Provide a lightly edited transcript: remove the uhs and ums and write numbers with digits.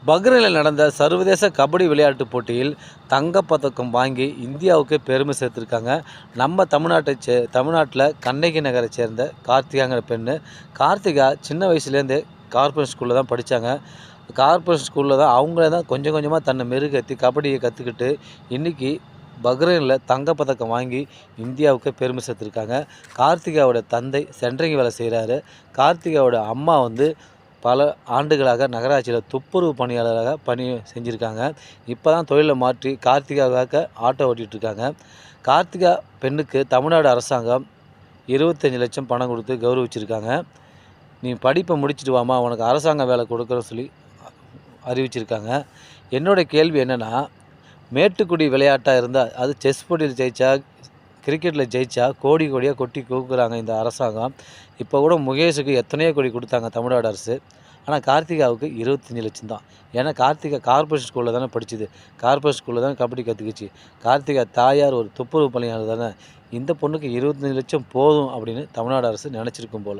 பஹ்ரைனில் நடந்த சர்வதேச கபடி விளையாட்டுப் போட்டியில் தங்கப்பதக்கம் வாங்கி இந்தியாவுக்கு பெருமை சேர்த்துருக்காங்க. நம்ம தமிழ்நாட்டில் கண்ணகி நகரை சேர்ந்த கார்த்திகாங்கிற பெண்ணு. கார்த்திகா சின்ன வயசுலேருந்தே கார்ப்பரேட் ஸ்கூலில் தான் படித்தாங்க. கார்ப்பரேட் ஸ்கூலில் தான் அவங்களே தான் கொஞ்சம் கொஞ்சமாக தன்னை மெருகேற்றி கபடியை கற்றுக்கிட்டு இன்றைக்கி பஹ்ரைனில் தங்கப்பதக்கம் வாங்கி இந்தியாவுக்கு பெருமை சேர்த்துருக்காங்க. கார்த்திகாவோட தந்தை சென்ட்ரிங் வேலை செய்கிறாரு. கார்த்திகாவோட அம்மா பல ஆண்டுகளாக நகராட்சியில் துப்புரவு பணியாளராக பணி செஞ்சுருக்காங்க. இப்போ தான் தொழிலை மாற்றி கார்த்திகாவாக ஆட்டோ ஓட்டிகிட்ருக்காங்க. கார்த்திகா பெண்ணுக்கு தமிழ்நாடு அரசாங்கம் 25 லட்சம் பணம் கொடுத்து கௌரவிச்சிருக்காங்க. நீ படிப்பை முடிச்சுட்டு வாமா, உனக்கு அரசாங்க வேலை கொடுக்குறோன்னு சொல்லி அறிவிச்சிருக்காங்க. என்னோடய கேள்வி என்னென்னா, மேட்டுக்குடி விளையாட்டாக இருந்தால், அது செஸ் போட்டியில் ஜெயித்தா, கிரிக்கெட்டில் ஜெயித்தா கோடியாக கொட்டி கொடுக்குறாங்க இந்த அரசாங்கம். இப்போ கூட முகேஷுக்கு எத்தனையோ கோடி கொடுத்தாங்க தமிழ்நாடு அரசு. ஆனால் கார்த்திகாவுக்கு 25 லட்சம் தான். ஏன்னா கார்த்திகா கார்ப்பரேட் ஸ்கூலில் தானே படிச்சுது. கார்ப்பரேட் ஸ்கூலில் தானே கபடி கற்றுக்குச்சு. கார்த்திகா தாயார் ஒரு துப்புரவு பணியாளர் தானே. இந்த பொண்ணுக்கு 25 லட்சம் போதும் அப்படின்னு தமிழ்நாடு அரசு நினச்சிருக்கும் போல்.